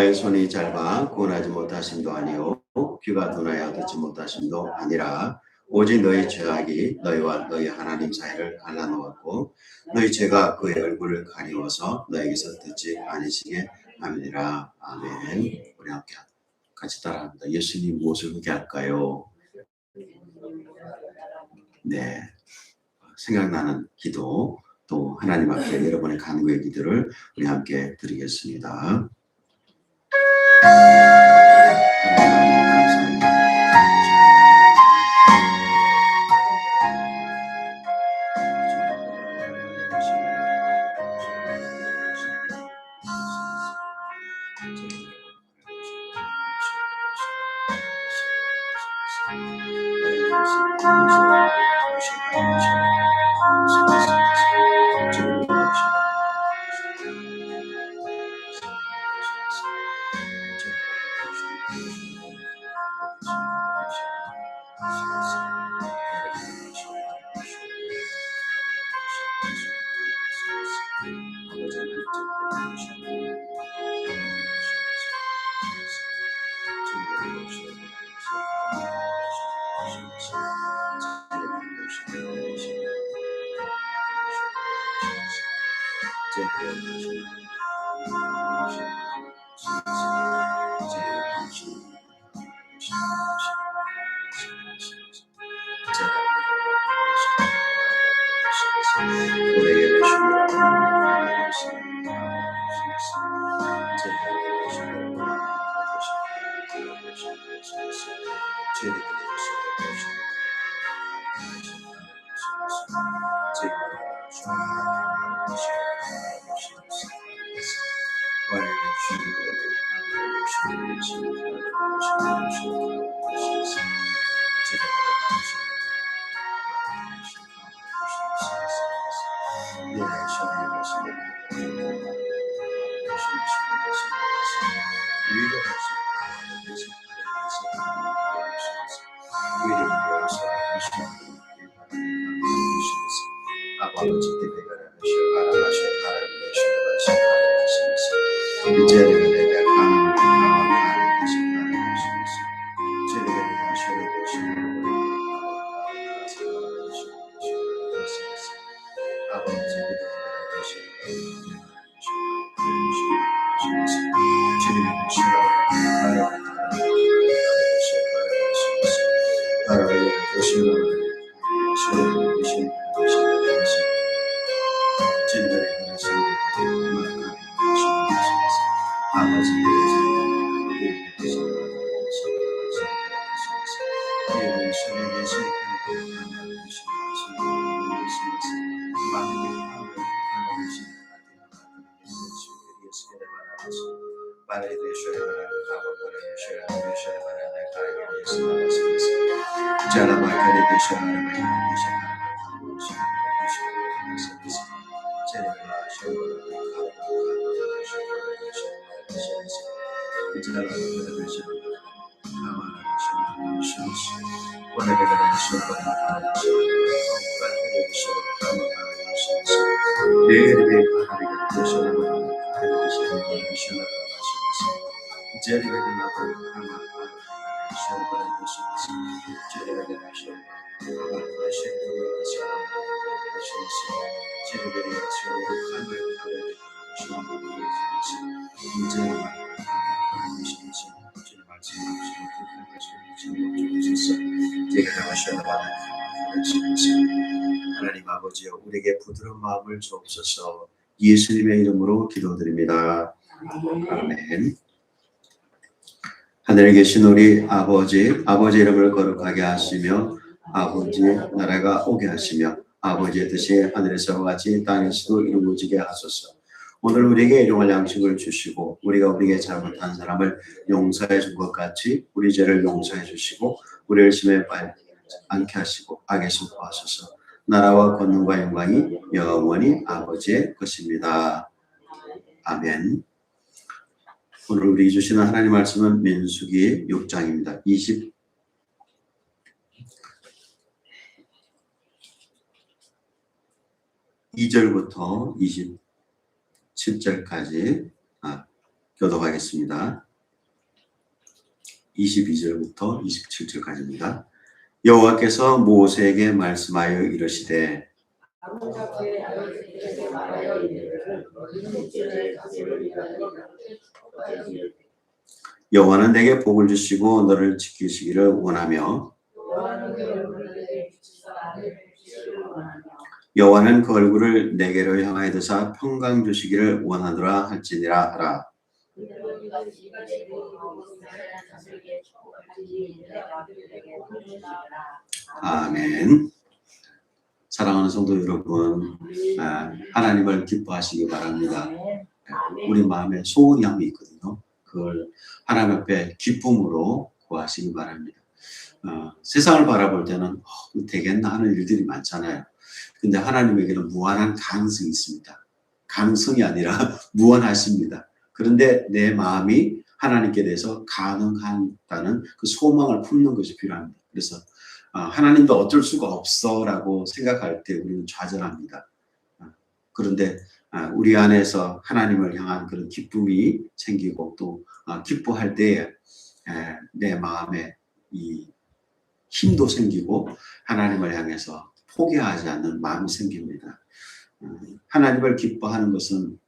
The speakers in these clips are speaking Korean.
나의 손이 짧아 구원하지 못하심도 아니요 귀가 둔하여 듣지 못하심도 아니라 오직 너희 죄악이 너희와 너희 하나님 사이를 갈라놓았고 너희 죄가 그의 얼굴을 가리워서 너에게서 듣지 아니시게 함이니라. 아멘. 우리 함께 같이 따라합니다. 예수님 무엇을 그렇게 할까요? 네, 생각나는 기도 또 하나님 앞에 여러분의 간구의 기도를 우리 함께 드리겠습니다. 하나님 아버지여 우리에게 부드러운 마음을 주옵소서. 예수님의 이름으로 기도드립니다. 아멘. 하늘에 계신 우리 아버지 이름을 거룩하게 하시며 아버지 나라가 오게 하시며 아버지의 뜻이 하늘에서와 같이 땅에서도 이루어지게 하소서. 오늘 우리에게 일용할 양식을 주시고 우리가 우리에게 잘못한 사람을 용서해 준 것 같이 우리 죄를 용서해 주시고 우리를 심에 빠지지 않게 하시고 악에서 구하소서. 나라와 권능과 영광이 영원히 아버지의 것입니다. 아멘. 오늘 우리 주시는 하나님 말씀은 민수기 6장입니다. 22절부터 27절까지 교독하겠습니다. 22절부터 27절까지입니다. 여호와께서 모세에게 말씀하여 이르시되 여호와는 내게 복을 주시고 너를 지키시기를 원하며 여호와는 그 얼굴을 내게로 향하여 드사 평강 주시기를 원하노라 할지니라 하라. 아멘. 사랑하는 성도 여러분, 하나님을 기뻐하시기 바랍니다. 우리 마음에 소원이 함이 있거든요. 그걸 하나님 앞에 기쁨으로 구하시기 바랍니다. 세상을 바라볼 때는 되겠나 하는 일들이 많잖아요. 근데 하나님에게는 무한한 가능성이 있습니다. 가능성이 아니라 무한하십니다. 그런데 내 마음이 하나님께 대해서 가능하다는 그 소망을 품는 것이 필요합니다. 그래서 하나님도 어쩔 수가 없어라고 생각할 때 우리는 좌절합니다. 그런데 우리 안에서 하나님을 향한 그런 기쁨이 생기고 또 기뻐할 때에 내 마음에 이 힘도 생기고 하나님을 향해서 포기하지 않는 마음이 생깁니다. 하나님을 기뻐하는 것은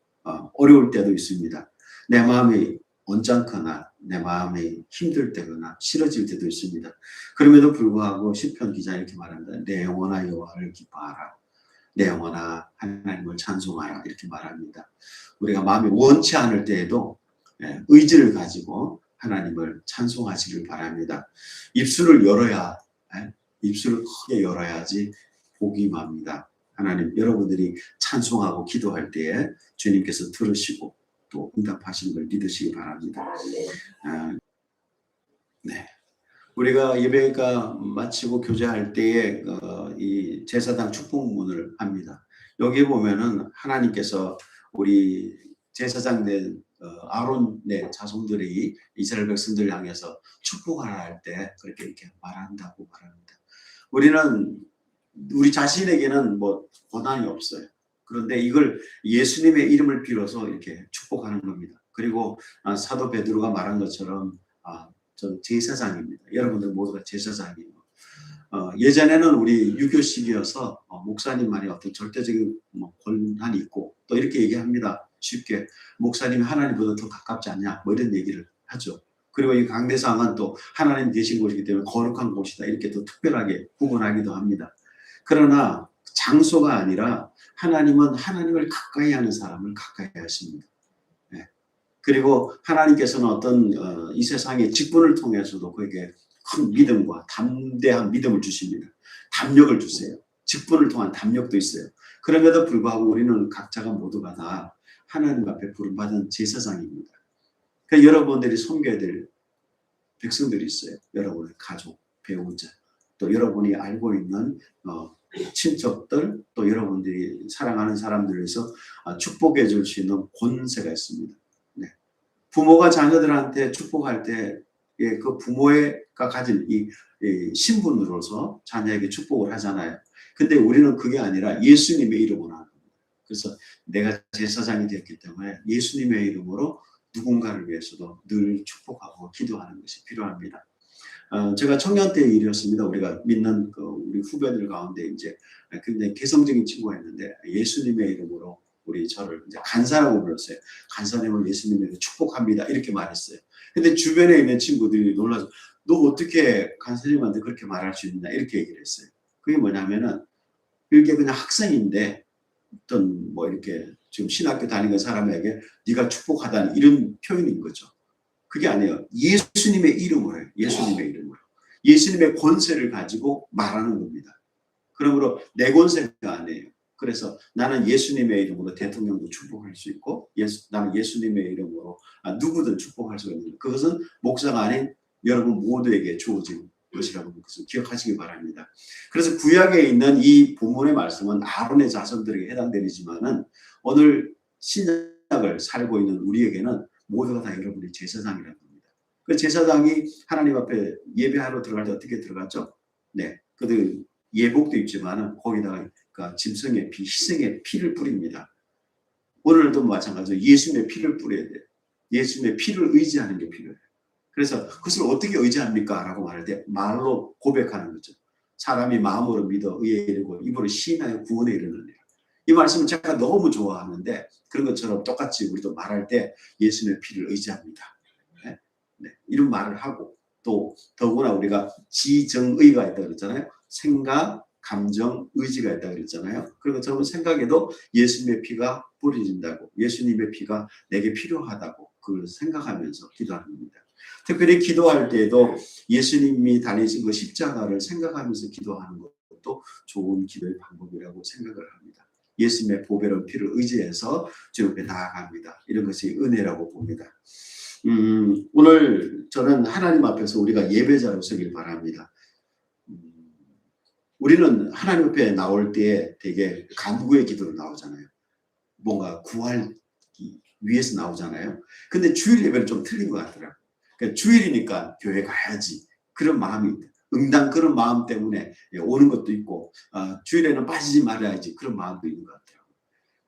어려울 때도 있습니다. 내 마음이 언짢거나 내 마음이 힘들 때거나 싫어질 때도 있습니다. 그럼에도 불구하고 시편 기자 이렇게 말합니다. 내 영혼아 여호와를 기뻐하라. 내 영혼아 하나님을 찬송하라. 이렇게 말합니다. 우리가 마음이 원치 않을 때에도 의지를 가지고 하나님을 찬송하시길 바랍니다. 입술을 열어야 입술을 크게 열어야지 복이 맙니다. 하나님, 여러분들이 찬송하고 기도할 때에 주님께서 들으시고 또 응답하시는 걸 믿으시기 바랍니다. 네, 우리가 예배가 마치고 교제할 때에 이 제사장 축복문을 합니다. 여기 보면은 하나님께서 우리 제사장 된 아론의 자손들이 이스라엘 백성들을 향해서 축복하라 할 때 그렇게 이렇게 말한다고 말합니다. 우리는 우리 자신에게는 뭐 권한이 없어요. 그런데 이걸 예수님의 이름을 빌어서 이렇게 축복하는 겁니다. 그리고 사도 베드로가 말한 것처럼 전 제사장입니다. 여러분들 모두가 제사장이에요. 예전에는 우리 유교식이어서 목사님만이 어떤 절대적인 권한이 있고 또 이렇게 얘기합니다. 쉽게 목사님이 하나님보다 더 가깝지 않냐 뭐 이런 얘기를 하죠. 그리고 이 강대상은 또 하나님 계신 곳이기 때문에 거룩한 곳이다 이렇게 또 특별하게 구분하기도 합니다. 그러나 장소가 아니라 하나님은 하나님을 가까이 하는 사람을 가까이 하십니다. 네. 그리고 하나님께서는 어떤 이 세상의 직분을 통해서도 그에게 큰 믿음과 담대한 믿음을 주십니다. 담력을 주세요. 직분을 통한 담력도 있어요. 그럼에도 불구하고 우리는 각자가 모두가 다 하나님 앞에 부름받은 제사장입니다. 그러니까 여러분들이 섬겨야 될 백성들이 있어요. 여러분의 가족, 배우자, 또 여러분이 알고 있는 친척들, 또 여러분들이 사랑하는 사람들에서 축복해 줄 수 있는 권세가 있습니다. 네. 부모가 자녀들한테 축복할 때 그 부모가 가진 이 신분으로서 자녀에게 축복을 하잖아요. 근데 우리는 그게 아니라 예수님의 이름으로 하는 겁니다. 그래서 내가 제사장이 되었기 때문에 예수님의 이름으로 누군가를 위해서도 늘 축복하고 기도하는 것이 필요합니다. 제가 청년 때의 일이었습니다. 우리가 믿는 우리 후배들 가운데 이제 굉장히 개성적인 친구가 있는데 예수님의 이름으로 우리 저를 이제 간사라고 불렀어요. 간사님을 예수님의 이름으로 축복합니다. 이렇게 말했어요. 근데 주변에 있는 친구들이 놀라서 너 어떻게 간사님한테 그렇게 말할 수 있냐 이렇게 얘기를 했어요. 그게 뭐냐면은 이렇게 그냥 학생인데 어떤 뭐 이렇게 지금 신학교 다니는 사람에게 네가 축복하다는 이런 표현인 거죠. 그게 아니에요. 예수님의 이름으로 해요. 예수님의 이름으로. 예수님의 권세를 가지고 말하는 겁니다. 그러므로 내 권세가 아니에요. 그래서 나는 예수님의 이름으로 대통령도 축복할 수 있고 나는 예수님의 이름으로 누구든 축복할 수 있는 그것은 목사가 아닌 여러분 모두에게 주어진 것이라고 그것을 기억하시기 바랍니다. 그래서 구약에 있는 이 본문의 말씀은 아론의 자손들에게 해당되지만은 오늘 신약을 살고 있는 우리에게는 모두가 다 여러분의 제사장이라는 겁니다. 그 제사장이 하나님 앞에 예배하러 들어갈 때 어떻게 들어갔죠? 네, 그들 예복도 입지만은 거기다가 그러니까 짐승의 피, 희생의 피를 뿌립니다. 오늘도 마찬가지로 예수님의 피를 뿌려야 돼요. 예수님의 피를 의지하는 게 필요해요. 그래서 그것을 어떻게 의지합니까? 라고 말할 때 말로 고백하는 거죠. 사람이 마음으로 믿어 의에 이르고 입으로 시인하여 구원에 이르느니라. 이 말씀을 제가 너무 좋아하는데 그런 것처럼 똑같이 우리도 말할 때 예수님의 피를 의지합니다. 네? 네. 이런 말을 하고 또 더구나 우리가 지정의가 있다고 그랬잖아요. 생각, 감정, 의지가 있다고 그랬잖아요. 그런 것처럼 생각에도 예수님의 피가 뿌려진다고 예수님의 피가 내게 필요하다고 그걸 생각하면서 기도하는 겁니다. 특별히 기도할 때에도 예수님이 다니신 그 십자가를 생각하면서 기도하는 것도 좋은 기도의 방법이라고 생각을 합니다. 예수님의 보배로운 피를 의지해서 주 옆에 나아갑니다. 이런 것이 은혜라고 봅니다. 오늘 저는 하나님 앞에서 우리가 예배자로 서길 바랍니다. 우리는 하나님 앞에 나올 때 되게 간구의 기도로 나오잖아요. 뭔가 구하기 위해서 나오잖아요. 근데 주일 예배는 좀 틀린 것 같더라고요. 그러니까 주일이니까 교회 가야지 그런 마음이 응당 그런 마음 때문에 오는 것도 있고 주일에는 빠지지 말아야지 그런 마음도 있는 것 같아요.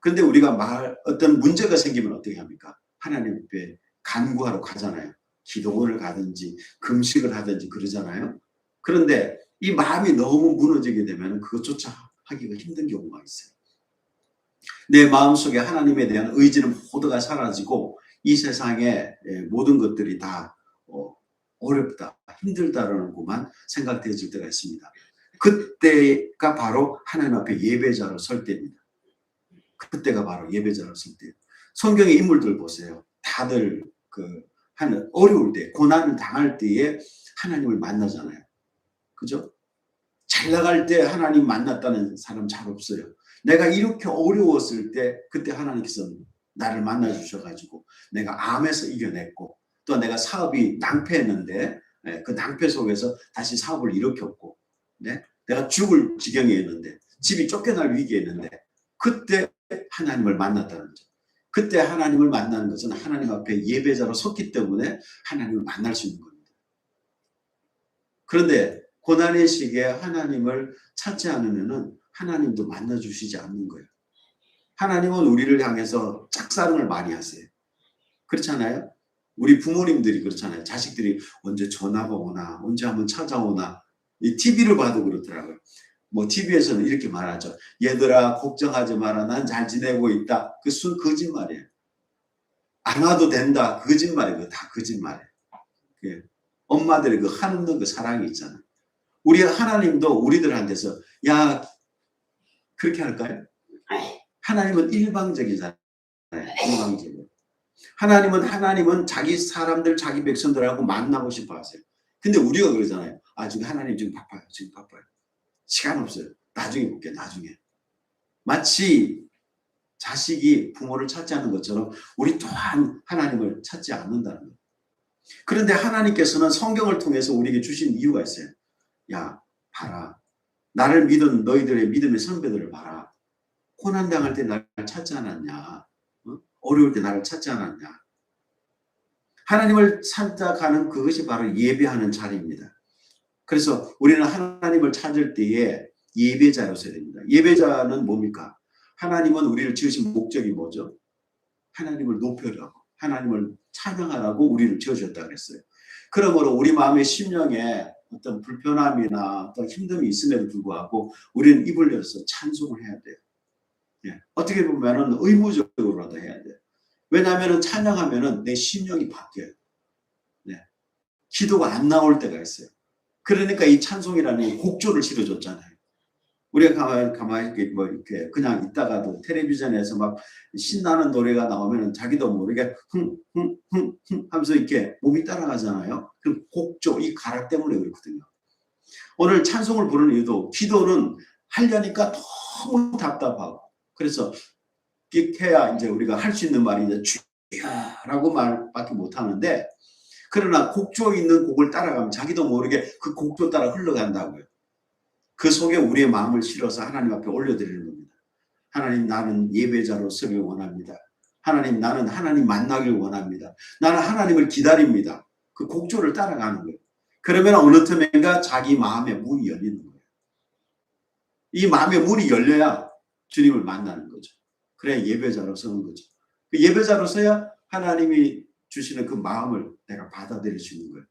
그런데 우리가 어떤 문제가 생기면 어떻게 합니까? 하나님 앞에 간구하러 가잖아요. 기도원을 가든지 금식을 하든지 그러잖아요. 그런데 이 마음이 너무 무너지게 되면 그것조차 하기가 힘든 경우가 있어요. 내 마음속에 하나님에 대한 의지는 모두가 사라지고 이 세상의 모든 것들이 다 어렵다, 힘들다라는 것만 생각되어질 때가 있습니다. 그때가 바로 하나님 앞에 예배자로 설 때입니다. 그때가 바로 예배자로 설 때. 성경의 인물들 보세요. 다들 하는 어려울 때, 고난을 당할 때에 하나님을 만나잖아요. 그죠? 잘 나갈 때 하나님 만났다는 사람 잘 없어요. 내가 이렇게 어려웠을 때 그때 하나님께서 나를 만나 주셔가지고 내가 암에서 이겨냈고 또 내가 사업이 낭패했는데 그 낭패 속에서 다시 사업을 일으켰고 내가 죽을 지경에 있는데 집이 쫓겨날 위기에 있는데 그때 하나님을 만났다는 거죠. 그때 하나님을 만나는 것은 하나님 앞에 예배자로 섰기 때문에 하나님을 만날 수 있는 겁니다. 그런데 고난의 시기에 하나님을 찾지 않으면 하나님도 만나주시지 않는 거예요. 하나님은 우리를 향해서 짝사랑을 많이 하세요. 그렇잖아요? 우리 부모님들이 그렇잖아요. 자식들이 언제 전화가 오나 언제 한번 찾아오나 이 TV를 봐도 그렇더라고요. 뭐 TV에서는 이렇게 말하죠. 얘들아 걱정하지 마라. 난 잘 지내고 있다. 그 순 거짓말이에요. 안 와도 된다. 거짓말이에요. 다 거짓말이에요. 엄마들의 그 한없는 그 사랑이 있잖아요. 우리 하나님도 우리들한테서 야 그렇게 할까요? 하나님은 일방적이잖아요. 일방적이에요. 하나님은 자기 사람들 자기 백성들하고 만나고 싶어 하세요. 근데 우리가 그러잖아요. 지금 하나님 지금 바빠요. 지금 바빠요. 시간 없어요. 나중에 볼게요. 나중에. 마치 자식이 부모를 찾지 않는 것처럼 우리 또한 하나님을 찾지 않는다는 거예요. 그런데 하나님께서는 성경을 통해서 우리에게 주신 이유가 있어요. 야 봐라. 나를 믿은 너희들의 믿음의 선배들을 봐라. 고난당할 때 나를 찾지 않았냐. 어려울 때 나를 찾지 않았냐. 하나님을 찾아가는 그것이 바로 예배하는 자리입니다. 그래서 우리는 하나님을 찾을 때에 예배자로 서야 됩니다. 예배자는 뭡니까? 하나님은 우리를 지으신 목적이 뭐죠? 하나님을 높여라고, 하나님을 찬양하라고 우리를 지어주셨다고 그랬어요. 그러므로 우리 마음의 심령에 어떤 불편함이나 어떤 힘듦이 있음에도 불구하고 우리는 입을 열어서 찬송을 해야 돼요. 어떻게 보면 의무적으로라도 해야 돼요. 왜냐하면 찬양하면 내 심령이 바뀌어요. 기도가 안 나올 때가 있어요. 그러니까 이 찬송이라는 곡조를 실어줬잖아요. 우리가 가만히 이렇게 그냥 있다가도 텔레비전에서 막 신나는 노래가 나오면 자기도 모르게 흥 하면서 이렇게 몸이 따라가잖아요. 그 곡조, 이 가락 때문에 그렇거든요. 오늘 찬송을 부르는 이유도 기도는 하려니까 너무 답답하고 그래서 해야 이제 우리가 할 수 있는 말이 이제 주야라고 말밖에 못 하는데 그러나 곡조 있는 곡을 따라가면 자기도 모르게 그 곡조 따라 흘러간다고요. 그 속에 우리의 마음을 실어서 하나님 앞에 올려드리는 겁니다. 하나님 나는 예배자로 서길 원합니다. 하나님 나는 하나님 만나길 원합니다. 나는 하나님을 기다립니다. 그 곡조를 따라가는 거예요. 그러면 어느 틈엔가 자기 마음의 문이 열리는 거예요. 이 마음의 문이 열려야 주님을 만나는 거죠. 그래야 예배자로 서는 거죠. 그 예배자로 서야 하나님이 주시는 그 마음을 내가 받아들일 수 있는 거예요.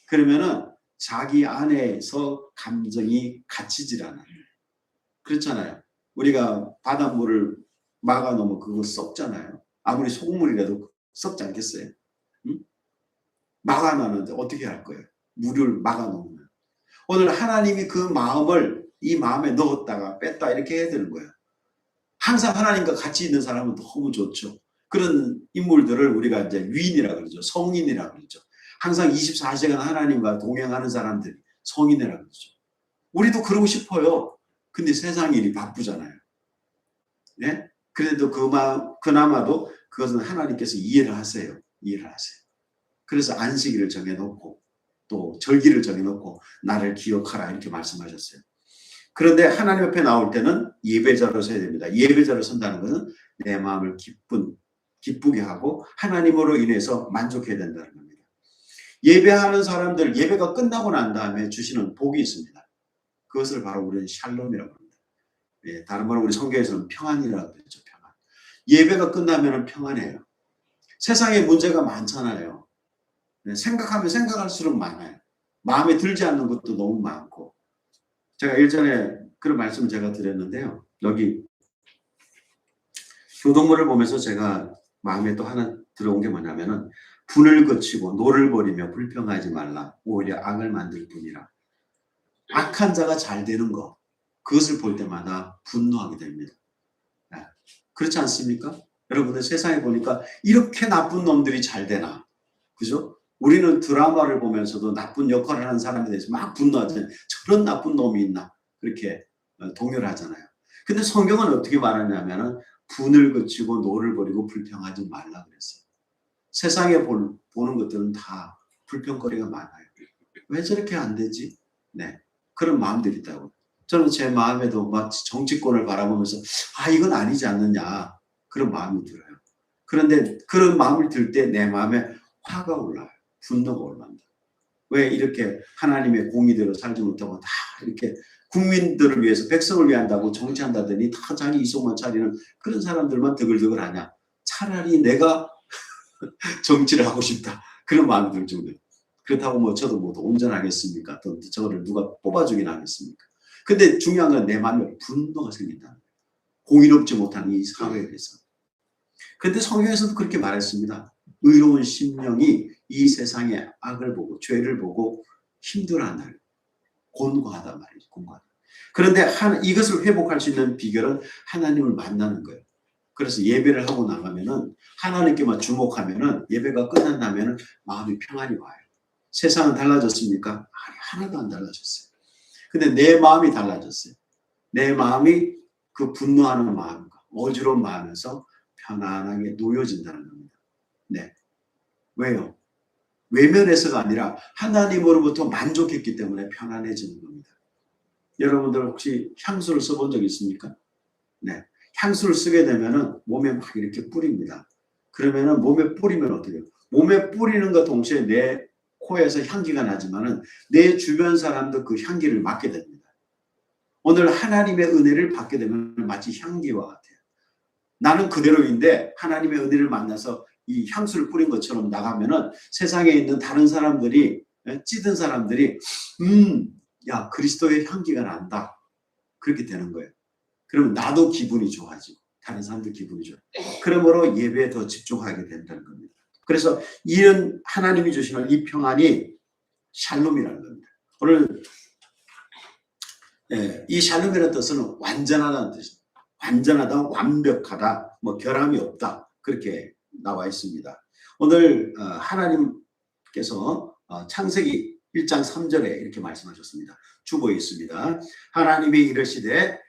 그러면은 자기 안에서 감정이 갇히질 않아요. 그렇잖아요. 우리가 바닷물을 막아놓으면 그거 썩잖아요. 아무리 소금물이라도 썩지 않겠어요? 응? 막아놨는데 어떻게 할 거예요? 물을 막아놓으면. 오늘 하나님이 그 마음을 이 마음에 넣었다가 뺐다 이렇게 해야 되는 거예요. 항상 하나님과 같이 있는 사람은 너무 좋죠. 그런 인물들을 우리가 이제 위인이라고 그러죠. 성인이라고 그러죠. 항상 24시간 하나님과 동행하는 사람들이 성인이라고 그러죠. 우리도 그러고 싶어요. 근데 세상 일이 바쁘잖아요. 네? 그래도 그나마도 그것은 하나님께서 이해를 하세요. 이해를 하세요. 그래서 안식일을 정해놓고 또 절기를 정해놓고 나를 기억하라 이렇게 말씀하셨어요. 그런데 하나님 앞에 나올 때는 예배자로 서야 됩니다. 예배자로 선다는 것은 내 마음을 기쁘게 하고 하나님으로 인해서 만족해야 된다는 겁니다. 예배하는 사람들, 예배가 끝나고 난 다음에 주시는 복이 있습니다. 그것을 바로 우리는 샬롬이라고 합니다. 예, 다른 말로 우리 성경에서는 평안이라고 그러죠. 평안. 예배가 끝나면 평안해요. 세상에 문제가 많잖아요. 생각하면 생각할수록 많아요. 마음에 들지 않는 것도 너무 많고. 제가 일전에 그런 말씀을 제가 드렸는데요. 여기 교동물을 보면서 제가 마음에 또 하나 들어온 게 뭐냐면은 분을 거치고 노를 버리며 불평하지 말라. 오히려 악을 만들 뿐이라. 악한 자가 잘 되는 거. 그것을 볼 때마다 분노하게 됩니다. 그렇지 않습니까? 여러분들 세상에 보니까 이렇게 나쁜 놈들이 잘 되나? 그죠? 우리는 드라마를 보면서도 나쁜 역할을 하는 사람에 대해서 막 분노하잖아요. 저런 나쁜 놈이 있나? 그렇게 동요를 하잖아요. 근데 성경은 어떻게 말하냐면은 분을 그치고 노를 버리고 불평하지 말라 그랬어요. 세상에 보는 것들은 다 불평거리가 많아요. 왜 저렇게 안 되지? 네. 그런 마음들이 있다고. 저는 제 마음에도 막 정치권을 바라보면서 이건 아니지 않느냐. 그런 마음이 들어요. 그런데 그런 마음을 들 때 내 마음에 화가 올라요. 분노가 올라온다. 왜 이렇게 하나님의 공의대로 살지 못하고 다 이렇게 국민들을 위해서 백성을 위한다고 정치한다더니 다 자기 이속만 차리는 그런 사람들만 드글드글 하냐. 차라리 내가 정치를 하고 싶다. 그런 마음이 들 정도예요. 그렇다고 뭐 저도 뭐 온전하겠습니까? 또 저를 누가 뽑아주긴 하겠습니까? 근데 중요한 건 내 마음에 분노가 생긴다는 거예요. 공의롭지 못한 이 사회에 대해서. 근데 성경에서도 그렇게 말했습니다. 의로운 심령이 이 세상의 악을 보고 죄를 보고 힘들어하는 곤고하다 말이죠. 곤고하다. 그런데 이것을 회복할 수 있는 비결은 하나님을 만나는 거예요. 그래서 예배를 하고 나가면은 하나님께만 주목하면은 예배가 끝난다면은 마음이 평안이 와요. 세상은 달라졌습니까? 아니, 하나도 안 달라졌어요. 근데 내 마음이 달라졌어요. 내 마음이 그 분노하는 마음과 어지러운 마음에서 편안하게 놓여진다는 겁니다. 네. 왜요? 외면해서가 아니라 하나님으로부터 만족했기 때문에 편안해지는 겁니다. 여러분들 혹시 향수를 써본 적 있습니까? 네. 향수를 쓰게 되면은 몸에 막 이렇게 뿌립니다. 그러면은 몸에 뿌리면 어떻게 해요? 몸에 뿌리는 것 동시에 내 코에서 향기가 나지만은 내 주변 사람도 그 향기를 맡게 됩니다. 오늘 하나님의 은혜를 받게 되면 마치 향기와 같아요. 나는 그대로인데 하나님의 은혜를 만나서 이 향수를 뿌린 것처럼 나가면은 세상에 있는 다른 사람들이 찌든 사람들이 야 그리스도의 향기가 난다. 그렇게 되는 거예요. 그러면 나도 기분이 좋아지고 다른 사람도 기분이 좋아요. 그러므로 예배에 더 집중하게 된다는 겁니다. 그래서 이런 하나님이 주시는 이 평안이 샬롬이라는 겁니다. 오늘 이 샬롬이라는 뜻은 완전하다는 뜻입니다. 완전하다, 완벽하다, 뭐 결함이 없다 그렇게 나와 있습니다. 오늘 하나님께서 창세기 1장 3절에 이렇게 말씀하셨습니다. 주보에 있습니다. 하나님이 이르시되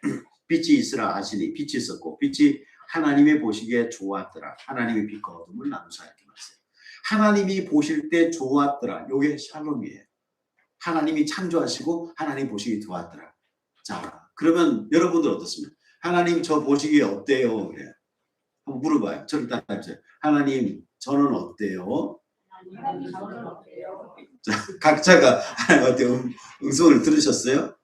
빛이 있으라 하시니 빛이 있었고 빛이 하나님이 보시기에 좋았더라. 하나님이 빛과 어둠을 나누사 이렇게 말했어요. 하나님이 보실 때 좋았더라. 이게 샬롬이에요. 하나님이 창조하시고 하나님 보시기에 좋았더라. 자, 그러면 여러분들 어떻습니까? 하나님 저 보시기에 어때요? 그래요. 한번 물어봐요. 저를 따라해주세요. 하나님 저는 어때요? 자, 각자가 하나님한테 응성을 들으셨어요?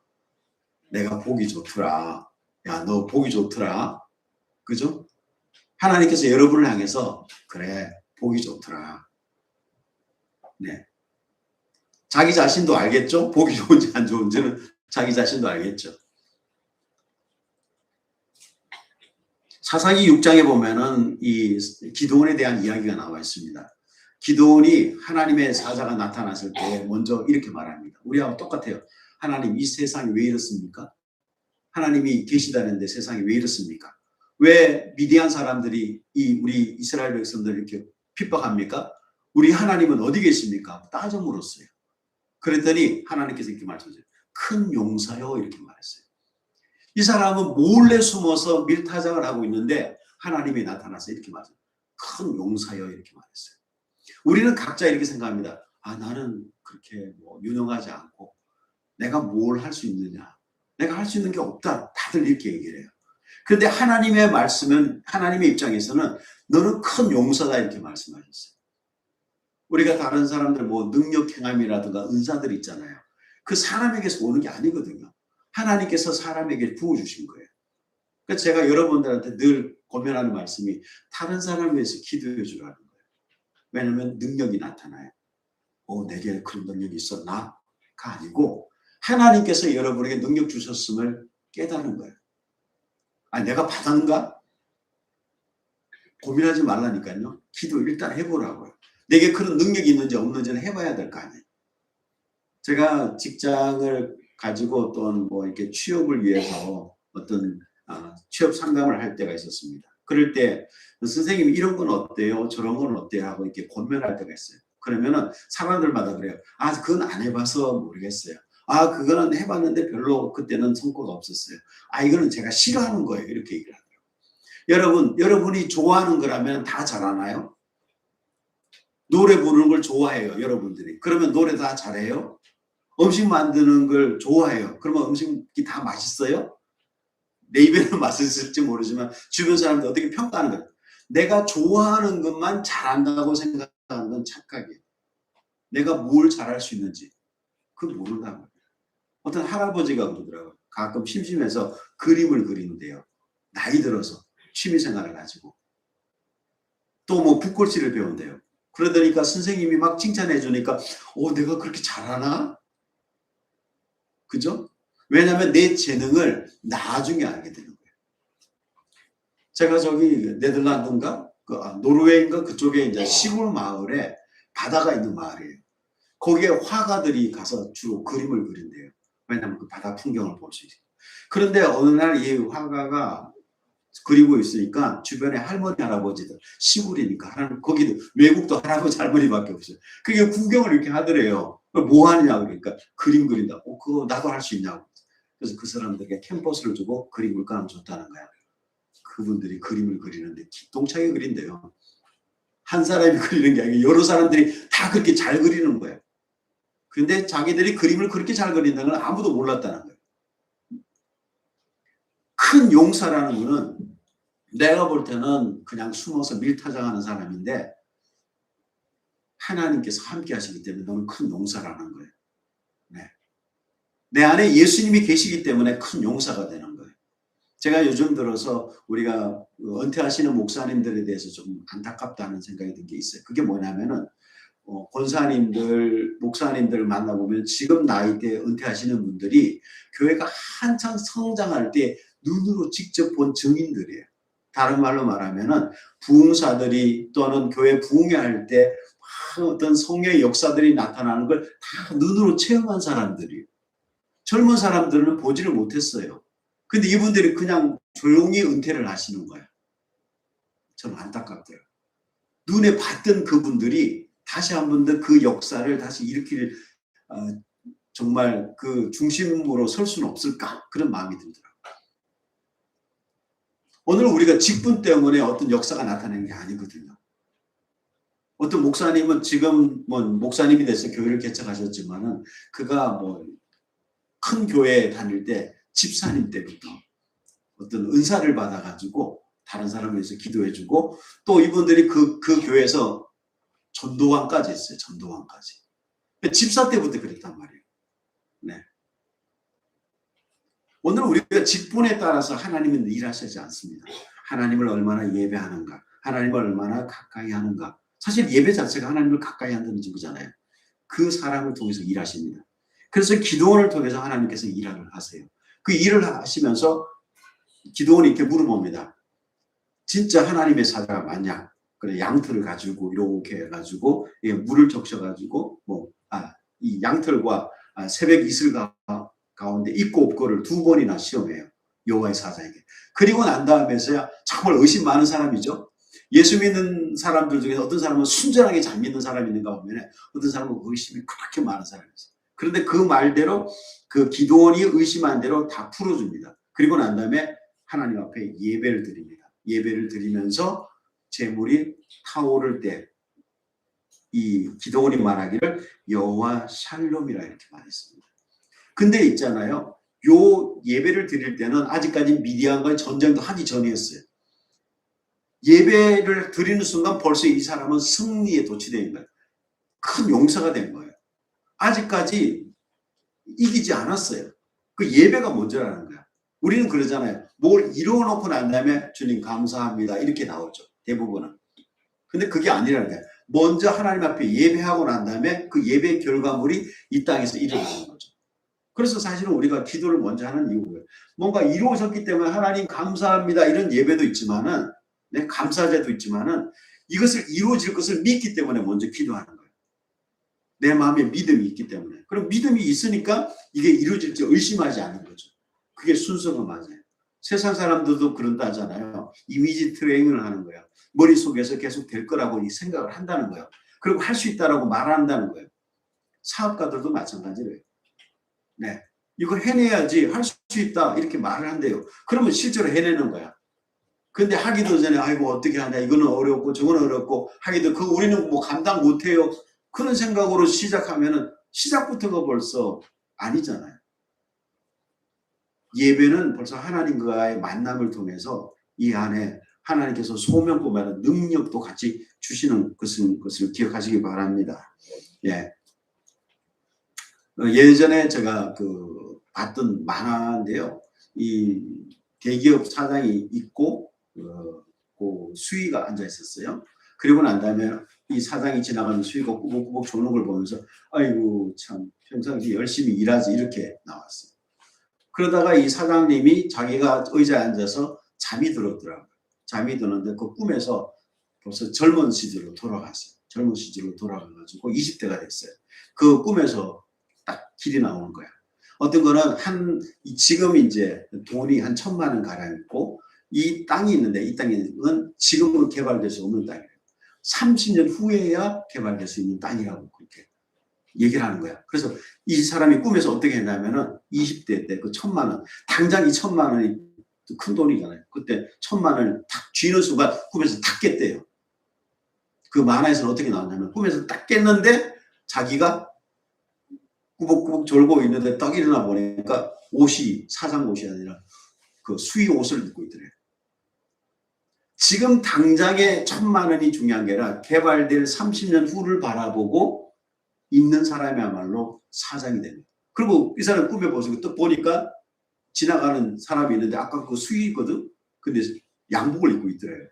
내가 보기 좋더라. 야, 너 보기 좋더라. 그죠? 하나님께서 여러분을 향해서 그래 보기 좋더라. 네. 자기 자신도 알겠죠? 보기 좋은지 안 좋은지는 자기 자신도 알겠죠. 사사기 6장에 보면은 이 기드온에 대한 이야기가 나와 있습니다. 기드온이 하나님의 사자가 나타났을 때 먼저 이렇게 말합니다. 우리하고 똑같아요. 하나님, 이 세상이 왜 이렇습니까? 하나님이 계시다는데 세상이 왜 이렇습니까? 왜 미디안 사람들이 우리 이스라엘 백성들을 이렇게 핍박합니까? 우리 하나님은 어디 계십니까? 따져 물었어요. 그랬더니 하나님께서 이렇게 말씀하세요. 큰 용사요, 이렇게 말했어요. 이 사람은 몰래 숨어서 밀타작을 하고 있는데 하나님이 나타나서 이렇게 말했어요. 큰 용사요, 이렇게 말했어요. 우리는 각자 이렇게 생각합니다. 아, 나는 그렇게 유능하지 않고 내가 뭘 할 수 있느냐. 내가 할 수 있는 게 없다. 다들 이렇게 얘기를 해요. 그런데 하나님의 말씀은, 하나님의 입장에서는 너는 큰 용사다, 이렇게 말씀하셨어요. 우리가 다른 사람들 능력 행함이라든가 은사들 있잖아요. 그 사람에게서 오는 게 아니거든요. 하나님께서 사람에게 부어주신 거예요. 그래서 제가 여러분들한테 늘 고민하는 말씀이 다른 사람을 위해서 기도해 주라는 거예요. 왜냐하면 능력이 나타나요. 내게 그런 능력이 있었나가 아니고 하나님께서 여러분에게 능력 주셨음을 깨닫는 거예요. 아, 내가 받았는가? 고민하지 말라니까요. 기도 일단 해보라고요. 내게 그런 능력이 있는지 없는지는 해봐야 될 거 아니에요. 제가 직장을 가지고 또는 이렇게 취업을 위해서 어떤 취업 상담을 할 때가 있었습니다. 그럴 때 선생님 이런 건 어때요? 저런 건 어때요? 하고 이렇게 권면할 때가 있어요. 그러면은 사람들마다 그래요. 아, 그건 안 해봐서 모르겠어요. 아, 그거는 해봤는데 별로 그때는 성과가 없었어요. 아, 이거는 제가 싫어하는 거예요. 이렇게 얘기를 하더라고요. 여러분이 좋아하는 거라면 다 잘하나요? 노래 부르는 걸 좋아해요. 여러분들이. 그러면 노래 다 잘해요? 음식 만드는 걸 좋아해요. 그러면 음식이 다 맛있어요? 내 입에는 맛있을지 모르지만 주변 사람들 어떻게 평가하는 거예요. 내가 좋아하는 것만 잘한다고 생각하는 건 착각이에요. 내가 뭘 잘할 수 있는지 그걸 모른다는 거예요. 어떤 할아버지가 그러더라고요. 가끔 심심해서 그림을 그리는데요. 나이 들어서 취미생활을 가지고 또 붓글씨를 배운대요. 그러더니까 선생님이 막 칭찬해 주니까 내가 그렇게 잘하나? 그죠? 왜냐하면 내 재능을 나중에 알게 되는 거예요. 제가 저기 네덜란드인가 노르웨이인가 그쪽에 이제 시골 마을에 바다가 있는 마을이에요. 거기에 화가들이 가서 주로 그림을 그린대요. 왜냐하면 그 바다 풍경을 볼 수 있어요. 그런데 어느 날 이 화가가 그리고 있으니까 주변에 할머니 할아버지들 시골이니까 거기도 외국도 할아버지 할머니밖에 없어요. 그게 구경을 이렇게 하더래요. 뭐 하느냐 그러니까 그림 그린다고. 그거 나도 할 수 있냐고. 그래서 그 사람들에게 캔버스를 주고 그림 물감을 줬다는 거야. 그분들이 그림을 그리는데 기똥차게 그린대요. 한 사람이 그리는 게 아니고 여러 사람들이 다 그렇게 잘 그리는 거예요. 근데 자기들이 그림을 그렇게 잘 그린다는 건 아무도 몰랐다는 거예요. 큰 용사라는 거는 내가 볼 때는 그냥 숨어서 밀타작하는 사람인데 하나님께서 함께 하시기 때문에 너는 큰 용사라는 거예요. 네. 내 안에 예수님이 계시기 때문에 큰 용사가 되는 거예요. 제가 요즘 들어서 우리가 은퇴하시는 목사님들에 대해서 좀 안타깝다는 생각이 든 게 있어요. 그게 뭐냐면은 권사님들, 목사님들을 만나보면 지금 나이대 은퇴하시는 분들이 교회가 한창 성장할 때 눈으로 직접 본 증인들이에요. 다른 말로 말하면은 부흥사들이 또는 교회 부흥회할 때 어떤 성령의 역사들이 나타나는 걸 다 눈으로 체험한 사람들이에요. 젊은 사람들은 보지를 못했어요. 근데 이분들이 그냥 조용히 은퇴를 하시는 거예요. 좀 안타깝더라고요. 눈에 봤던 그분들이 다시 한 번 더 그 역사를 다시 일으킬 정말 그 중심으로 설 수는 없을까? 그런 마음이 들더라고요. 오늘 우리가 직분 때문에 어떤 역사가 나타나는 게 아니거든요. 어떤 목사님은 지금 목사님이 돼서 교회를 개척하셨지만은 그가 큰 교회에 다닐 때 집사님 때부터 어떤 은사를 받아가지고 다른 사람을 위해서 기도해주고 또 이분들이 그 교회에서 전도관까지 했어요. 전도관까지. 집사 때부터 그랬단 말이에요. 네. 오늘 우리가 직분에 따라서 하나님은 일하시지 않습니다. 하나님을 얼마나 예배하는가, 하나님을 얼마나 가까이 하는가. 사실 예배 자체가 하나님을 가까이 한다는 거잖아요. 그 사람을 통해서 일하십니다. 그래서 기도원을 통해서 하나님께서 일을 하세요. 그 일을 하시면서 기도원이 이렇게 물어봅니다. 진짜 하나님의 사자가 맞냐? 그래, 양털을 가지고 이렇게 해가지고 물을 적셔가지고 이 양털과 새벽 이슬 가운데 있고 없고를 2번이나 시험해요. 여호와의 사자에게. 그리고 난 다음에서야 정말 의심 많은 사람이죠. 예수 믿는 사람들 중에 어떤 사람은 순전하게 잘 믿는 사람이 있는가 보면 어떤 사람은 의심이 그렇게 많은 사람이 있어요. 그런데 그 말대로 그 기도원이 의심한 대로 다 풀어줍니다. 그리고 난 다음에 하나님 앞에 예배를 드립니다. 예배를 드리면서 재물이 타오를 때 이 기도원이 말하기를 여호와 샬롬이라 이렇게 말했습니다. 근데 있잖아요. 요 예배를 드릴 때는 아직까지 미디안과의 전쟁도 하기 전이었어요. 예배를 드리는 순간 벌써 이 사람은 승리에 도취된 거예요. 큰 용사가 된 거예요. 아직까지 이기지 않았어요. 그 예배가 먼저라는 거야. 우리는 그러잖아요. 뭘 이루어놓고 난 다음에 주님 감사합니다 이렇게 나오죠. 대부분은. 근데 그게 아니라는 거야. 먼저 하나님 앞에 예배하고 난 다음에 그 예배 결과물이 이 땅에서 일어나는 거죠. 그래서 사실은 우리가 기도를 먼저 하는 이유고요. 뭔가 이루어졌기 때문에 하나님 감사합니다 이런 예배도 있지만은 감사제도 있지만은 이것을 이루어질 것을 믿기 때문에 먼저 기도하는 거예요. 내 마음에 믿음이 있기 때문에. 그럼 믿음이 있으니까 이게 이루어질지 의심하지 않는 거죠. 그게 순서가 맞아요. 세상 사람들도 그런다 하잖아요. 이미지 트레이닝을 하는 거예요. 머릿속에서 계속 될 거라고 생각을 한다는 거예요. 그리고 할 수 있다라고 말한다는 거예요. 사업가들도 마찬가지예요. 네, 이거 해내야지 할 수 있다 이렇게 말을 한대요. 그러면 실제로 해내는 거야. 근데 하기도 전에 아이고 어떻게 하냐 이거는 어렵고 저거는 어렵고 하기도 우리는 뭐 감당 못해요. 그런 생각으로 시작하면은 시작부터가 벌써 아니잖아요. 예배는 벌써 하나님과의 만남을 통해서 이 안에 하나님께서 소명뿐만 아니라 능력도 같이 주시는 것을 기억하시기 바랍니다. 예. 예전에 제가 봤던 만화인데요. 이 대기업 사장이 있고 그 수위가 앉아 있었어요. 그리고 난 다음에 이 사장이 지나가는 수위가 꾸벅꾸벅 조는 걸 보면서 아이고 참 평상시 열심히 일하지 이렇게 나왔어요. 그러다가 이 사장님이 자기가 의자에 앉아서 잠이 들었더라고요. 잠이 드는데 그 꿈에서 벌써 젊은 시절로 돌아갔어요. 젊은 시절로 돌아가가지고 20대가 됐어요. 그 꿈에서 딱 길이 나오는 거야. 어떤 거는 지금 이제 돈이 한 1,000만 원 가량 있고 이 땅이 있는데 이 땅은 지금으로 개발될 수 없는 땅이에요. 30년 후에야 개발될 수 있는 땅이라고 그렇게 얘기를 하는 거야. 그래서 이 사람이 꿈에서 어떻게 했냐면은 20대 때 그 1,000만 원, 당장 이 1,000만 원이 큰 돈이잖아요. 그때 1,000만 원을 탁 쥐는 순간 꿈에서 탁 깼대요. 그 만화에서는 어떻게 나왔냐면 꿈에서 딱 깼는데 자기가 꾸벅꾸벅 졸고 있는데 딱 일어나 보니까 옷이 사장 옷이 아니라 그 수의 옷을 입고 있더래요. 지금 당장에 1,000만 원이 중요한 게 아니라 개발될 30년 후를 바라보고 있는 사람이야말로 사장이 됩니다. 그리고 이 사람 꿈에 보시고 또 보니까 지나가는 사람이 있는데 아까 그 수의거든. 근데 양복을 입고 있더래요.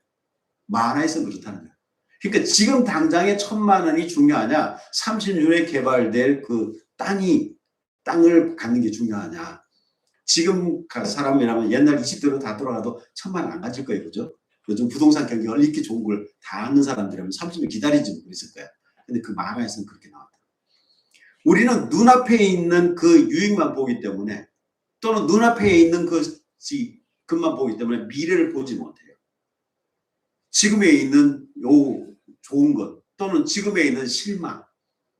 만화에서는 그렇다는 거예요. 그러니까 지금 당장에 1,000만 원이 중요하냐 30년 후에 개발될 그 땅을 갖는 게 중요하냐. 지금 사람이라면 옛날 20대로 다 돌아가도 1,000만 원 안 가질 거예요. 그죠? 요즘 부동산 경기가 이렇게 좋은 걸 다 아는 사람들이라면 30년 기다리지 그랬을 거야. 근데 그 만화에서는 그렇게 나왔다. 우리는 눈앞에 있는 그 유익만 보기 때문에 또는 눈앞에 있는 것만 보기 때문에 미래를 보지 못해요. 지금에 있는 요 좋은 것 또는 지금에 있는 실망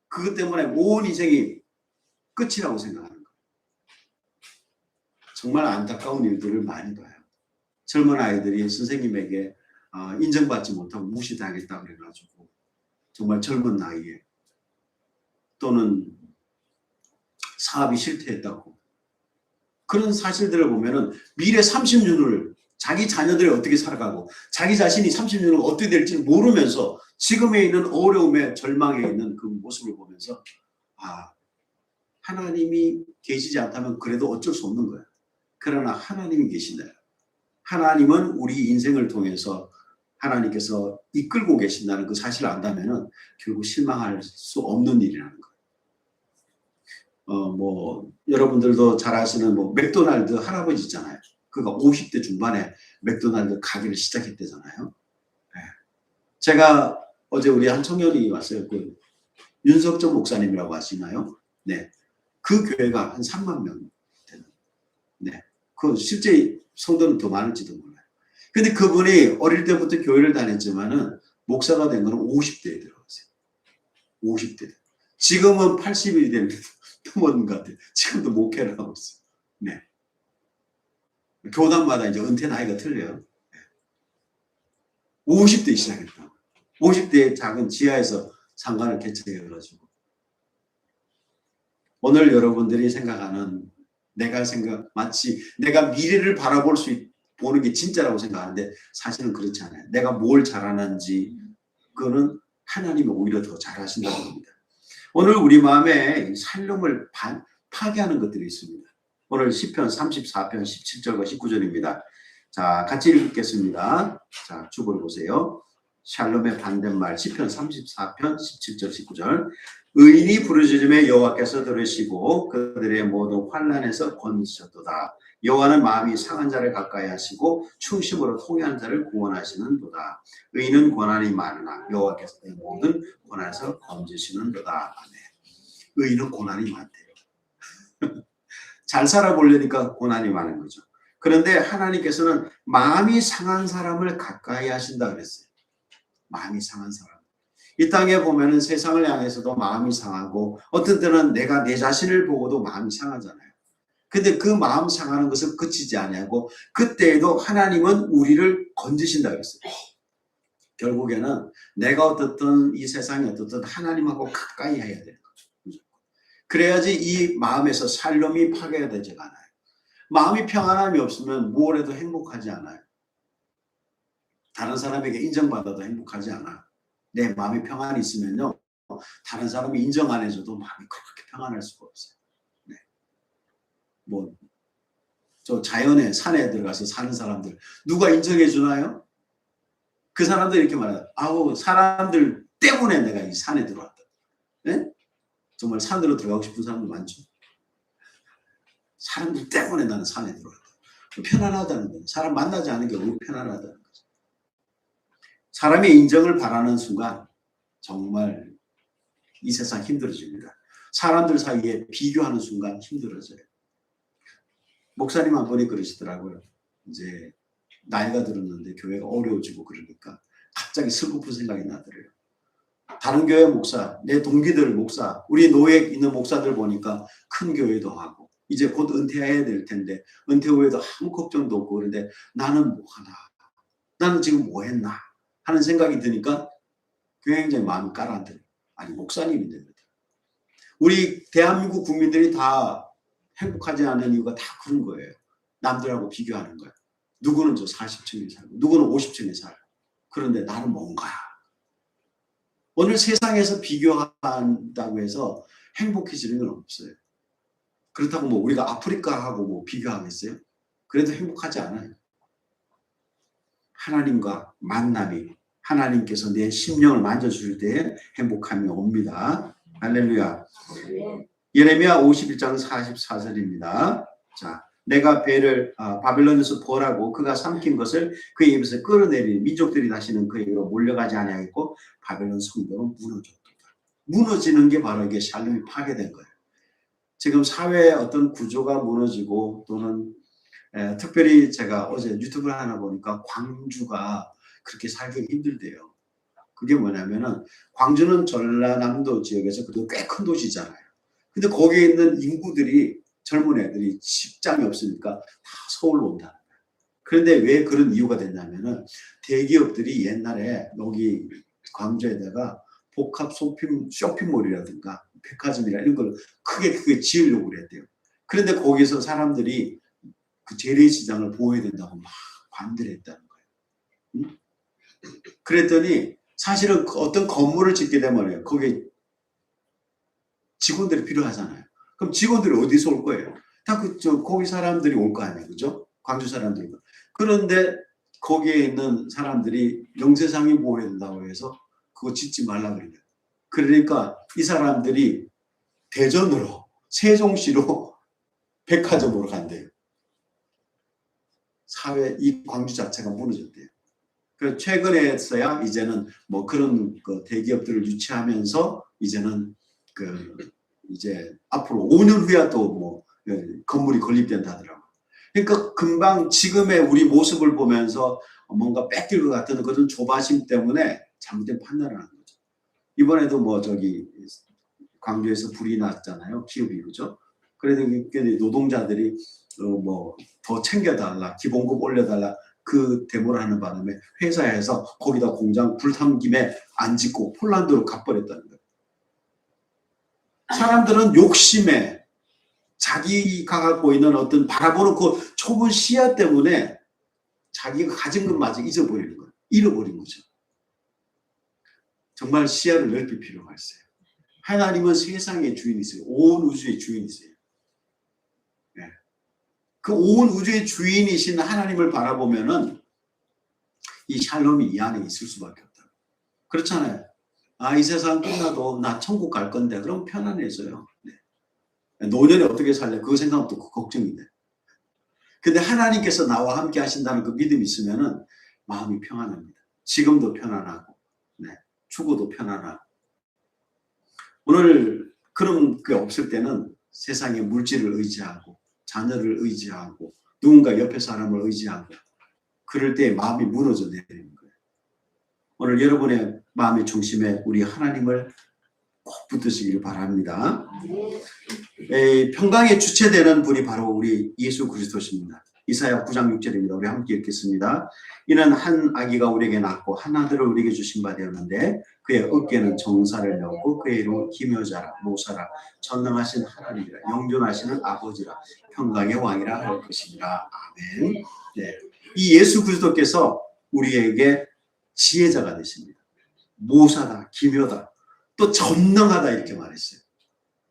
그것 때문에 온 인생이 끝이라고 생각하는 거예요. 정말 안타까운 일들을 많이 봐요. 젊은 아이들이 선생님에게 인정받지 못하고 무시당했다 그래가지고 정말 젊은 나이에 또는 사업이 실패했다고 그런 사실들을 보면은 미래 30년을 자기 자녀들이 어떻게 살아가고 자기 자신이 30년을 어떻게 될지 모르면서 지금에 있는 어려움에 절망에 있는 그 모습을 보면서 하나님이 계시지 않다면 그래도 어쩔 수 없는 거예요. 그러나 하나님이 계신다. 하나님은 우리 인생을 통해서 하나님께서 이끌고 계신다는 그 사실을 안다면은 결국 실망할 수 없는 일이라는 거예요. 여러분들도 잘 아시는 맥도날드 할아버지 있잖아요. 그가 50대 중반에 맥도날드 가게를 시작했대잖아요. 네. 제가 어제 우리 한 청년이 왔어요. 그 윤석전 목사님이라고 아시나요? 네. 그 교회가 한 3만 명 되는. 네. 그 실제 성도는 더 많을지도 몰라요. 근데 그분이 어릴 때부터 교회를 다녔지만은 목사가 된 거는 50대에 들어갔어요. 50대. 지금은 80이 되는데 넘은 것 같아요. 지금도 목회를 하고 있어요. 네. 교단마다 이제 은퇴 나이가 틀려요. 네. 50대 시작했다. 50대의 작은 지하에서 상관을 개척해가지고. 오늘 여러분들이 생각하는 마치 내가 미래를 바라볼 보는 게 진짜라고 생각하는데 사실은 그렇지 않아요. 내가 뭘 잘하는지 그거는 하나님이 오히려 더 잘하신다는 겁니다. 오늘 우리 마음에 살림을 파괴하는 것들이 있습니다. 오늘 시편 34편 17절과 19절입니다. 자, 같이 읽겠습니다. 자, 주보를 보세요. 샬롬의 반대말 시편 34편 17절 19절. 의인이 부르짖음에 여호와께서 들으시고 그들의 모든 환난에서 건지셨도다. 여호와는 마음이 상한 자를 가까이 하시고 충심으로 통회한 자를 구원하시는도다. 의인은 고난이 많으나 여호와께서 그 모든 고난에서 건지시는도다. 아멘. 의인은 고난이 많대요. 잘 살아보려니까 고난이 많은 거죠. 그런데 하나님께서는 마음이 상한 사람을 가까이 하신다 그랬어요. 마음이 상한 사람. 이 땅에 보면은 세상을 향해서도 마음이 상하고 어떤 때는 내가 내 자신을 보고도 마음이 상하잖아요. 근데 그 마음 상하는 것을 그치지 아니하고 그때에도 하나님은 우리를 건지신다 그랬어요. 결국에는 내가 어떻든 이 세상이 어떻든 하나님하고 가까이 해야 되는 거죠. 그래야지 이 마음에서 살림이 파괴되지 않아요. 마음이 평안함이 없으면 뭘 해도 행복하지 않아요. 다른 사람에게 인정받아도 행복하지 않아. 내 마음이 평안이 있으면요. 다른 사람이 인정 안 해줘도 마음이 그렇게 평안할 수가 없어요. 네. 저 자연에 산에 들어가서 사는 사람들 누가 인정해 주나요? 그 사람들이 이렇게 말해요. 아우 사람들 때문에 내가 이 산에 들어왔다. 네? 정말 산으로 들어가고 싶은 사람도 많죠. 사람들 때문에 나는 산에 들어왔다. 편안하다는 거예요. 사람 만나지 않은 게 너무 편안하다는 거죠. 사람의 인정을 바라는 순간 정말 이 세상 힘들어집니다. 사람들 사이에 비교하는 순간 힘들어져요. 목사님 한 분이 그러시더라고요. 이제 나이가 들었는데 교회가 어려워지고 그러니까 갑자기 슬픈 생각이 나더래요. 다른 교회 목사, 내 동기들 목사, 우리 노예 있는 목사들 보니까 큰 교회도 하고 이제 곧 은퇴해야 될 텐데 은퇴 후에도 아무 걱정도 없고 그런데 나는 뭐 하나? 나는 지금 뭐 했나? 하는 생각이 드니까 굉장히 마음이 가라앉아요. 아니 목사님인데 우리 대한민국 국민들이 다 행복하지 않은 이유가 다 그런 거예요. 남들하고 비교하는 거예요. 누구는 저 40층에 살고 누구는 50층에 살고 그런데 나는 뭔가. 오늘 세상에서 비교한다고 해서 행복해지는 건 없어요. 그렇다고 우리가 아프리카하고 비교하겠어요? 그래도 행복하지 않아요. 하나님과 만남이 하나님께서 내 심령을 만져줄 때에 행복함이 옵니다. 할렐루야. 예레미야 51장 44절입니다. 자, 내가 배를 바빌론에서 벌하고 그가 삼킨 것을 그의 입에서 끌어내리니 민족들이 다시는 그에게로 몰려가지 아니하겠고 바빌론 성벽은 무너졌도다. 무너지는 게 바로 이게 샬롬이 파괴된 거예요. 지금 사회의 어떤 구조가 무너지고 또는 특별히 제가 어제 유튜브를 하나 보니까 광주가 그렇게 살기 힘들대요. 그게 뭐냐면은 광주는 전라남도 지역에서 그래도 꽤 큰 도시잖아요. 근데 거기에 있는 인구들이 젊은 애들이 직장이 없으니까 다 서울로 온다는 거예요. 그런데 왜 그런 이유가 됐냐면은 대기업들이 옛날에 여기 광주에다가 복합 쇼핑몰이라든가 백화점이나 이런 걸 크게 지으려고 그랬대요. 그런데 거기서 사람들이 그 재래시장을 보호해야 된다고 막 반대를 했다는 거예요. 응? 그랬더니 사실은 어떤 건물을 짓게 되면 거기에 직원들이 필요하잖아요. 그럼 직원들이 어디서 올 거예요? 다 거기 사람들이 올 거 아니에요. 그죠? 광주 사람들이. 그런데 거기에 있는 사람들이 명세상이 보호해야 된다고 해서 그거 짓지 말라 그래요. 그러니까 이 사람들이 대전으로 세종시로 백화점으로 간대요. 사회 이 광주 자체가 무너졌대요. 그 최근에서야 이제는 뭐 그런 그 대기업들을 유치하면서 이제는 그 이제 앞으로 5년 후야 또 뭐 건물이 건립된다더라고요. 그러니까 금방 지금의 우리 모습을 보면서 뭔가 뺏길 것 같은 그런 조바심 때문에 잘못된 판단을 하는 거죠. 이번에도 뭐 저기 광주에서 불이 났잖아요. 기업이 그죠. 그래도 노동자들이 뭐 더 챙겨달라, 기본급 올려달라 그 데모를 하는 바람에 회사에서 거기다 공장 불탄 김에 안 짓고 폴란드로 가버렸다는 거예요. 사람들은 욕심에 자기가 갖고 있는 어떤 바라보는 그 좁은 시야 때문에 자기가 가진 것마저 잊어버리는 거예요. 잃어버린 거죠. 정말 시야를 넓힐 필요가 있어요. 하나님은 세상의 주인이세요. 온 우주의 주인이세요. 네. 그 온 우주의 주인이신 하나님을 바라보면은 이 샬롬이 이 안에 있을 수밖에 없다. 그렇잖아요. 아, 이 세상 끝나도 나 천국 갈 건데 그럼 편안해져요. 네. 노년에 어떻게 살래? 그 생각은 또 걱정이 돼. 근데 하나님께서 나와 함께 하신다는 그 믿음이 있으면은 마음이 평안합니다. 지금도 편안하고, 네. 죽어도 편안하고. 오늘 그런 게 없을 때는 세상의 물질을 의지하고 자녀를 의지하고 누군가 옆에 사람을 의지하고 그럴 때 마음이 무너져 내리는 거예요. 오늘 여러분의 마음의 중심에 우리 하나님을 꼭 붙드시길 바랍니다. 평강의 주체되는 분이 바로 우리 예수 그리스도십니다. 이사야 9장 6절입니다. 우리 함께 읽겠습니다. 이는 한 아기가 우리에게 낳고 한 아들을 우리에게 주신 바 되었는데 그의 어깨는 정사를 메었고 그의 이름은 기묘자라 모사라 전능하신 하나님이라 영존하시는 아버지라 평강의 왕이라 할 것이니라. 아멘. 네. 이 예수 그리스도께서 우리에게 지혜자가 되십니다. 모사다, 기묘다, 또 전능하다 이렇게 말했어요.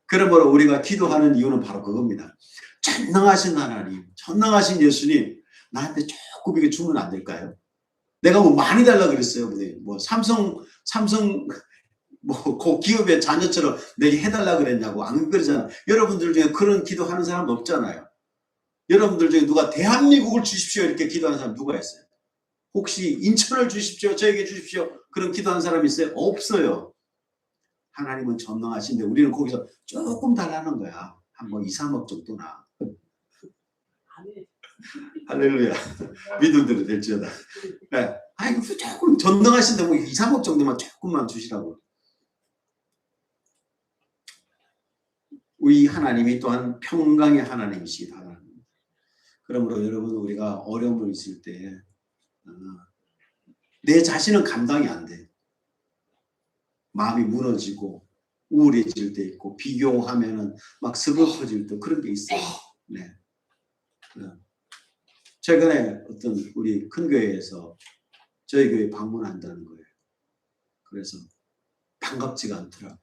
그러므로 우리가 기도하는 이유는 바로 그겁니다. 전능하신 하나님, 전능하신 예수님, 나한테 조금 이게 주면 안 될까요? 내가 뭐 많이 달라 그랬어요. 뭐 삼성 뭐 그 기업의 자녀처럼 내게 해달라 그랬냐고 안 그러잖아요. 여러분들 중에 그런 기도하는 사람 없잖아요. 여러분들 중에 누가 대한민국을 주십시오 이렇게 기도하는 사람 누가 있어요? 혹시 인천을 주십시오, 저에게 주십시오 그런 기도하는 사람 있어요? 없어요. 하나님은 전능하신데 우리는 거기서 조금 달라는 거야. 한 뭐 2, 3억 정도나. 할렐루야. 믿음대로 될지어다. 네. 아이고 조금 전능하신데 뭐 2, 3억 정도만 조금만 주시라고. 우리 하나님이 또한 평강의 하나님이시기도 하다. 그러므로 여러분 우리가 어려움을 있을 때 내 자신은 감당이 안 돼. 마음이 무너지고 우울해질 때 있고 비교하면은 막 서글퍼질 때 그런 게 있어요. 네. 최근에 어떤 우리 큰 교회에서 저희 교회 방문한다는 거예요. 그래서 반갑지가 않더라고요.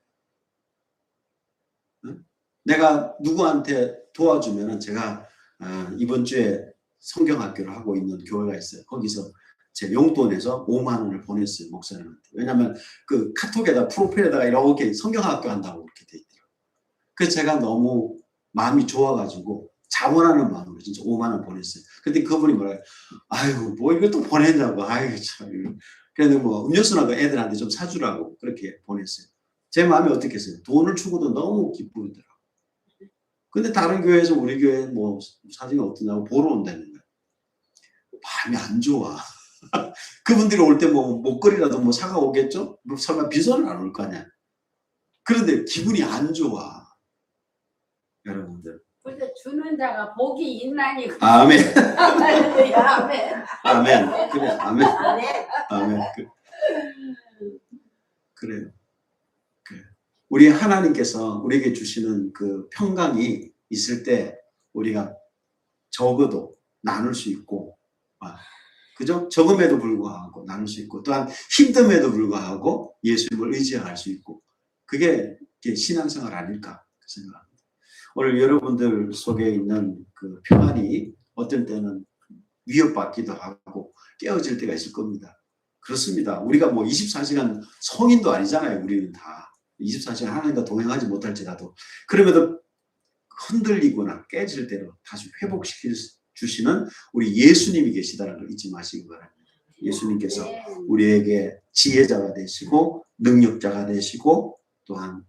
응? 내가 누구한테 도와주면은 제가 이번 주에 성경학교를 하고 있는 교회가 있어요. 거기서 제 용돈에서 5만 원을 보냈어요. 목사님한테. 왜냐하면 그 카톡에다 프로필에다가 이렇게 성경학교 한다고 그렇게 돼 있더라고요. 그래서 제가 너무 마음이 좋아가지고 자원하는 마음으로 진짜 5만 원 보냈어요. 근데 그분이 뭐래요? 아이고 뭐 이거 또 보낸다고. 아이고 참. 그래도 뭐 음료수나 그 애들한테 좀 사주라고 그렇게 보냈어요. 제 마음이 어떻겠어요? 돈을 주고도 너무 기쁘더라고요. 근데 다른 교회에서 우리 교회 뭐 사정이 어떠냐고 보러 온다는 거예요. 마음이 안 좋아. 그분들이 올 때 뭐 목걸이라도 뭐 사가 오겠죠? 뭐 설마 빈손은 안 올 거 아니야. 그런데 기분이 안 좋아. 여러분들. 근데 주는 자가 복이 있나니. 아멘. 아멘. 아멘. 그래. 아멘. 아멘. 그래요. 그래. 우리 하나님께서 우리에게 주시는 그 평강이 있을 때 우리가 적어도 나눌 수 있고, 그죠? 적음에도 불구하고 나눌 수 있고, 또한 힘듦에도 불구하고 예수님을 의지할 수 있고, 그게 신앙생활 아닐까 생각합니다. 오늘 여러분들 속에 있는 그 평안이 어떤 때는 위협받기도 하고 깨어질 때가 있을 겁니다. 그렇습니다. 우리가 뭐 24시간 성인도 아니잖아요. 우리는 다 24시간 하나님과 동행하지 못할지라도. 그럼에도 흔들리거나 깨질 대로 다시 회복시켜 주시는 우리 예수님이 계시다는 걸 잊지 마시기 바랍니다. 예수님께서 우리에게 지혜자가 되시고 능력자가 되시고 또한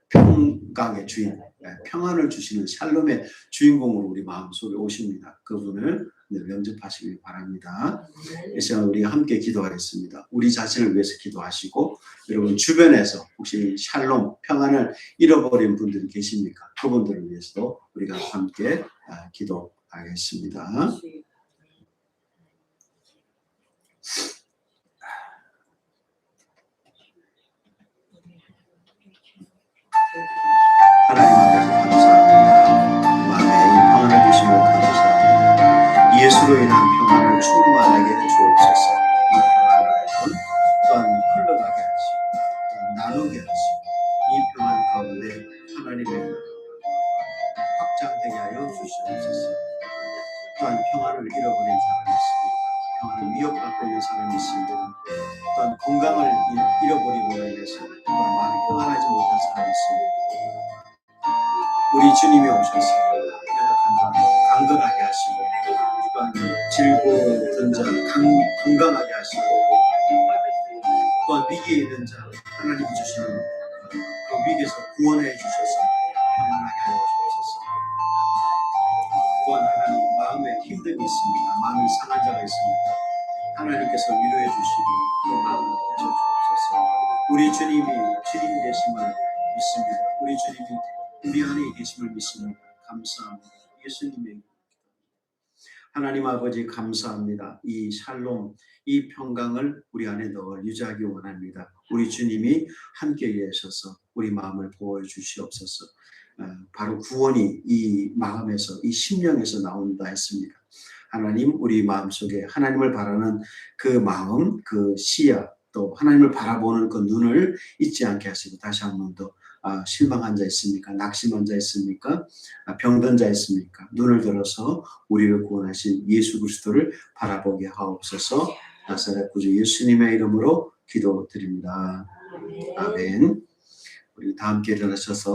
평강의 주인, 평안을 주시는 샬롬의 주인공으로 우리 마음속에 오십니다. 그분을 늘 영접하시길 바랍니다. 이 시간 우리 함께 기도하겠습니다. 우리 자신을 위해서 기도하시고 여러분 주변에서 혹시 샬롬, 평안을 잃어버린 분들이 계십니까? 그분들을 위해서도 우리가 함께 기도하겠습니다. 하나님 아버지 감사합니다. 마음에 이 평안을 주심을 감사합니다. 예수로 인한 평안을 충만하게 주옵소서. 이 평안을 또한 흘러가게 하시고 나누게 하시고 이 평안 가운데 하나님의 확장되게 하여 주시옵소서. 또한 평안을 잃어버린 사람이 있습니다. 평안을 위협받고 있는 사람이 있습니다. 또한 건강을 잃어버리고 인해서 또한 마음이 평안하지 못한 사람이 있습니다. 우리 주님이 오셔서 강건하게 하시고 또한 질고 자 건강하게 하시고 또한 위기에 있는 자 하나님이 주시는 그 위기에서 구원해 주셔서 평안하게 하여 주옵소서. 또한 하나님 마음에 힘듦이 있습니다. 마음이 상한 자가 있습니다. 하나님께서 위로해 주시고 또 마음을 고쳐주옵소서. 우리 주님이 주님 되심을 믿습니다. 우리 주님이 우리 안에 계심을 믿습니다. 감사합니다. 예수님의 하나님 아버지 감사합니다. 이 샬롬, 이 평강을 우리 안에 늘 유지하기 원합니다. 우리 주님이 함께 계셔서 우리 마음을 보호해 주시옵소서. 바로 구원이 이 마음에서 이 심령에서 나온다 했습니다. 하나님 우리 마음속에 하나님을 바라는 그 마음, 그 시야 또 하나님을 바라보는 그 눈을 잊지 않게 하시고 다시 한 번 더 실망한 자 있습니까? 낙심한 자 있습니까? 병든 자 있습니까? 눈을 들어서 우리를 구원하신 예수 그리스도를 바라보게 하옵소서. 나사렛 구주 예수님의 이름으로 기도드립니다. 아멘. 우리 다 함께 일어나셔서